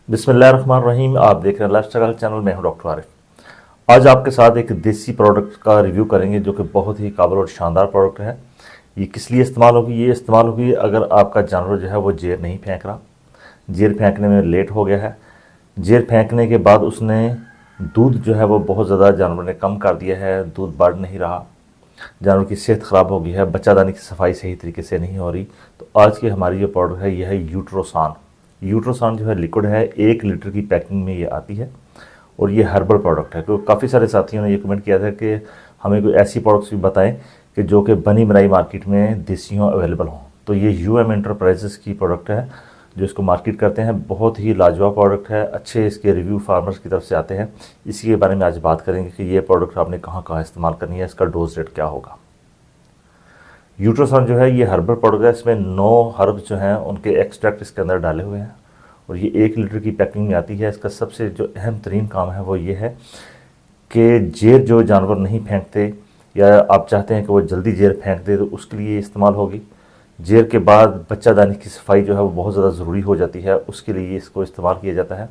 बिस्मिल्लाहिर्रहमानिर्रहीम। आप देख रहे हैं लाइफस्टाइल चैनल। मैं हूं डॉक्टर आरिफ। आज आपके साथ एक देसी प्रोडक्ट का रिव्यू करेंगे जो कि बहुत ही काबिल और शानदार प्रोडक्ट है। ये किस लिए इस्तेमाल होगी? ये इस्तेमाल होगी अगर आपका जानवर जो है वो जेर नहीं फेंक रहा, जेर फेंकने में लेट हो गया है, जेर फेंकने के बाद उसने दूध जो है वो बहुत ज़्यादा जानवर ने कम कर दिया है, दूध बढ़ नहीं रहा, जानवर की सेहत ख़राब हो गई है, बच्चादानी की सफाई सही तरीके से नहीं हो रही, तो आज की हमारी जो प्रोडक्ट है यह है यूट्रोसान। यूट्रोसान जो है लिक्विड है, 1 लीटर की पैकिंग में ये आती है और ये हर्बल प्रोडक्ट है। तो काफ़ी सारे साथियों ने ये कमेंट किया था कि हमें कोई ऐसी प्रोडक्ट्स भी बताएं कि जो कि बनी बनाई मार्केट में देसी हों, अवेलेबल हों। तो ये यूएम एंटरप्राइजेस की प्रोडक्ट है जो इसको मार्केट करते हैं। बहुत ही लाजवाब प्रोडक्ट है, अच्छे इसके रिव्यू फार्मर्स की तरफ से आते हैं। इसी के बारे में आज बात करेंगे कि ये प्रोडक्ट आपने कहाँ कहाँ इस्तेमाल करनी है, इसका डोज रेट क्या होगा। यूट्रोसान जो है ये हर्बल प्रोडक्ट है। इसमें 9 हर्ब जो हैं उनके एक्सट्रैक्ट इसके अंदर डाले हुए हैं और ये 1 लीटर की पैकिंग में आती है। इसका सबसे जो अहम तरीन काम है वो ये है कि जेर जो जानवर नहीं फेंकते या आप चाहते हैं कि वो जल्दी जेर फेंक दे तो उसके लिए इस्तेमाल होगी। जेर के बाद बच्चादानी की सफाई जो है वो बहुत ज़्यादा ज़रूरी हो जाती है, उसके लिए इसको इस्तेमाल किया जाता है।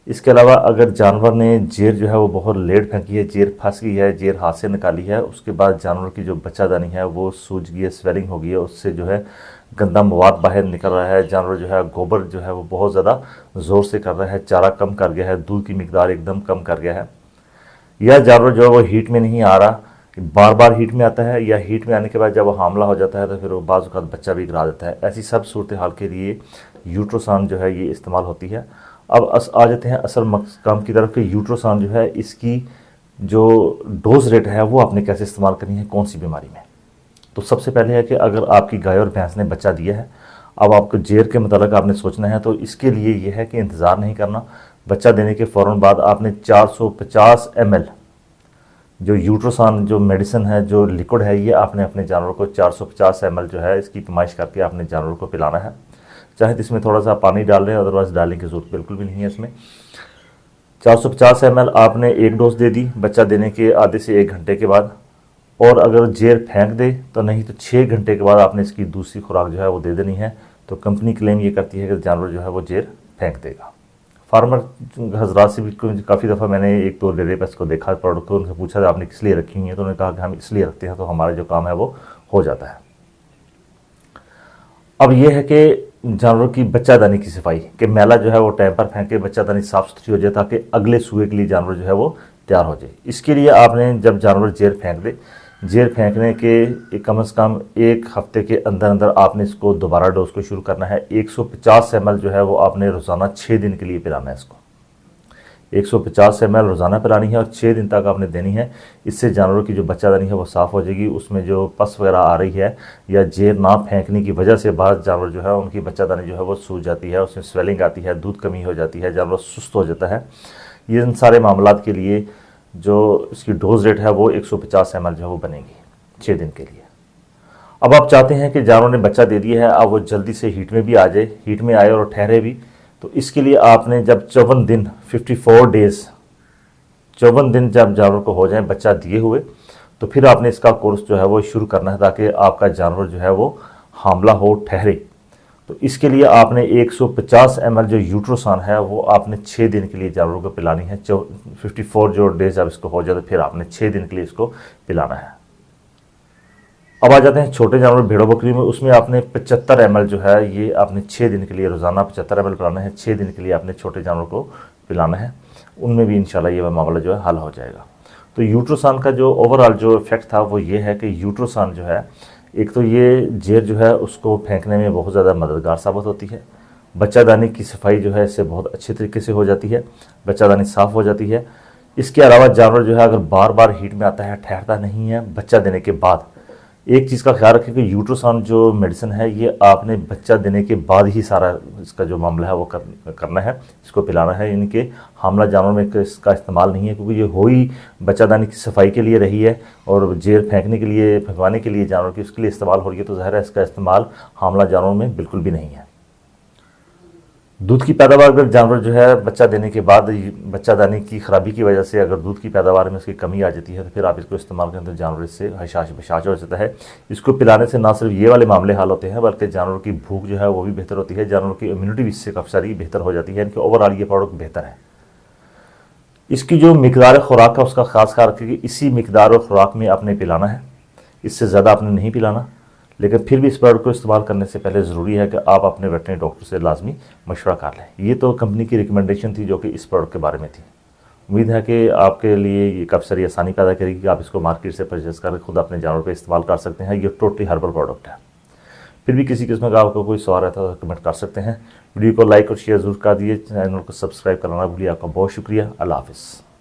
इसके अलावा अगर जानवर ने जेर जो है वो बहुत लेट फेंकी है, जेर फंस गई है, जेर हाथ से निकाली है, उसके बाद जानवर की जो बच्चादानी है वो सूज गई है, स्वेलिंग हो गई है, उससे जो है गंदा मवाद बाहर निकल रहा है, जानवर जो है गोबर जो है वो बहुत ज़्यादा ज़ोर से कर रहा है, चारा कम कर गया है, दूध की मिकदार एकदम कम कर गया है, या जानवर जो है वो हीट में नहीं आ रहा, बार बार हीट में आता है, या हीट में आने के बाद जब वो हामला हो जाता है तो फिर वो बाज़ औक़ात बच्चा भी गिरा देता है। ऐसी सब सूरत हाल के लिए यूट्रोसान जो है ये इस्तेमाल होती है। अब आ जाते हैं असल काम की तरफ कि यूट्रोसान जो है इसकी जो डोज रेट है वो आपने कैसे इस्तेमाल करनी है, कौन सी बीमारी में। तो सबसे पहले है कि अगर आपकी गाय और भैंस ने बच्चा दिया है, अब आपको जेर के मतलब आपने सोचना है, तो इसके लिए ये है कि इंतज़ार नहीं करना। बच्चा देने के फ़ौरन बाद आपने 450 ml जो यूट्रोसान जो मेडिसिन है, जो लिक्विड है, ये आपने अपने जानवर को 450 ml जो है इसकी पैमाइश करके आपने जानवर को पिलाना है। चाहे तो इसमें थोड़ा सा पानी डाल रहे हैं, अदरवाइज़ डालने की ज़रूरत बिल्कुल भी नहीं है। इसमें 450 ml आपने एक डोज दे दी बच्चा देने के आधे से 1 घंटे के बाद, और अगर जेर फेंक दे तो नहीं तो 6 घंटे के बाद आपने इसकी दूसरी खुराक जो है वो दे देनी है। तो कंपनी क्लेम ये करती है कि जानवर जो है वो जेर फेंक देगा। फार्मर हजरात से भी काफ़ी दफ़ा मैंने 1-2 डेरे पर इसको देखा प्रोडक्ट को, उनसे पूछा था आपने किस लिए रखी हुई है, तो उन्होंने कहा कि हम इसलिए रखते हैं तो हमारा जो काम है वो हो जाता है। अब यह है कि जानवर की बच्चादानी की सफाई, कि मैला जो है वो टाइम पर फेंके, बच्चादानी साफ़ सुथरी हो जाए ताकि अगले सूए के लिए जानवर जो है वो तैयार हो जाए। इसके लिए आपने जब जानवर जेर फेंक दे, जेर फेंकने के कम से कम 1 हफ्ते के अंदर अंदर आपने इसको दोबारा डोज को शुरू करना है। 150 ml जो है वो आपने रोज़ाना 6 दिन के लिए पिलाना है। इसको 150 ml रोज़ाना पिलानी है और 6 दिन तक आपने देनी है। इससे जानवरों की जो बच्चादानी है वो साफ़ हो जाएगी। उसमें जो पस वगैरह आ रही है या जेर ना फेंकने की वजह से बाद जानवर जो है उनकी बच्चादानी जो है वो सूज जाती है, उसमें स्वेलिंग आती है, दूध कमी हो जाती है, जानवर सुस्त हो जाता है। ये इन सारे मामलात के लिए जो इसकी डोज रेट है वो 150 ml जो है वो बनेगी 6 दिन के लिए। अब आप चाहते हैं कि जानवर ने बच्चा दे दिया है, अब वो जल्दी से हीट में भी आ जाए, हीट में आए और ठहरे भी, तो इसके लिए आपने जब 54 दिन 54 डेज़ 54 दिन जब जानवर को हो जाए बच्चा दिए हुए, तो फिर आपने इसका कोर्स जो है वो शुरू करना है ताकि आपका जानवर जो है वो हामला हो, ठहरे। तो इसके लिए आपने 150 ml जो यूट्रोसान है वो आपने 6 दिन के लिए जानवरों को पिलानी है। 54 जो डेज अब इसको हो जाए तो फिर आपने 6 दिन के लिए इसको पिलाना है। अब आ जाते हैं छोटे जानवर भेड़ों बकरी में। उसमें आपने 75 ml जो है ये आपने 6 दिन के लिए रोज़ाना 75 ml पिलाना है। 6 दिन के लिए आपने छोटे जानवर को पिलाना है, उनमें भी इंशाल्लाह ये मामला जो है हल हो जाएगा। तो यूट्रोसान का जो ओवरऑल जो इफेक्ट था वो ये है कि यूट्रोसान जो है, एक तो ये जेर जो है उसको फेंकने में बहुत ज़्यादा मददगार साबित होती है। बच्चादानी की सफाई जो है इससे बहुत अच्छे तरीके से हो जाती है, बच्चादानी साफ़ हो जाती है। इसके अलावा जानवर जो है अगर बार बार हीट में आता है, ठहरता नहीं है बच्चा देने के बाद, एक चीज़ का ख्याल रखें कि यूट्रोसान जो मेडिसिन है ये आपने बच्चा देने के बाद ही सारा इसका जो मामला है वो करना है, इसको पिलाना है। यानी कि हामला जानवर में इसका इस्तेमाल नहीं है, क्योंकि ये हो ही बच्चादानी की सफाई के लिए रही है और जेर फेंकने के लिए, फेंकवाने के लिए जानवर की, उसके लिए इस्तेमाल हो रही है, तो ज़ाहिर है इसका इस्तेमाल हामला जानवर में बिल्कुल भी नहीं है। दूध की पैदावार अगर जानवर जो है बच्चा देने के बाद बच्चादानी की खराबी की वजह से अगर दूध की पैदावार में उसकी कमी आ जाती है तो फिर आप इसको इस्तेमाल करें तो जानवर इससे हशाश बशाश हो जाता है। इसको पिलाने से ना सिर्फ ये वाले मामले हल होते हैं बल्कि जानवर की भूख जो है वो भी बेहतर होती है, जानवर की इम्यूनिटी भी इससे काफ़ी सारी बेहतर हो जाती है। इनके ओवरऑल ये प्रोडक्ट बेहतर है। इसकी जो मिकदार खुराक है उसका खास ख्याल रखिए कि इसी मिकदार और खुराक में आपने पिलाना है, इससे ज़्यादा आपने नहीं पिलाना। लेकिन फिर भी इस प्रोडक्ट को इस्तेमाल करने से पहले ज़रूरी है कि आप अपने वेटनरी डॉक्टर से लाजमी मशवरा कर लें। ये तो कंपनी की रिकमेंडेशन थी जो कि इस प्रोडक्ट के बारे में थी। उम्मीद है कि आपके लिए ये काफ़ी सारी आसानी पैदा करेगी कि आप इसको मार्केट से परचेज करके खुद अपने जानवर पर इस्तेमाल कर सकते हैं। ये टोटली हर्बल प्रोडक्ट है। फिर भी किसी किस्म का आपको कोई सवाल रहता है तो कमेंट कर सकते हैं। वीडियो को लाइक और शेयर ज़रूर कर दिए, चैनल को सब्सक्राइब करना भूलिए। आपका बहुत शुक्रिया। अल्लाह हाफ़िज़।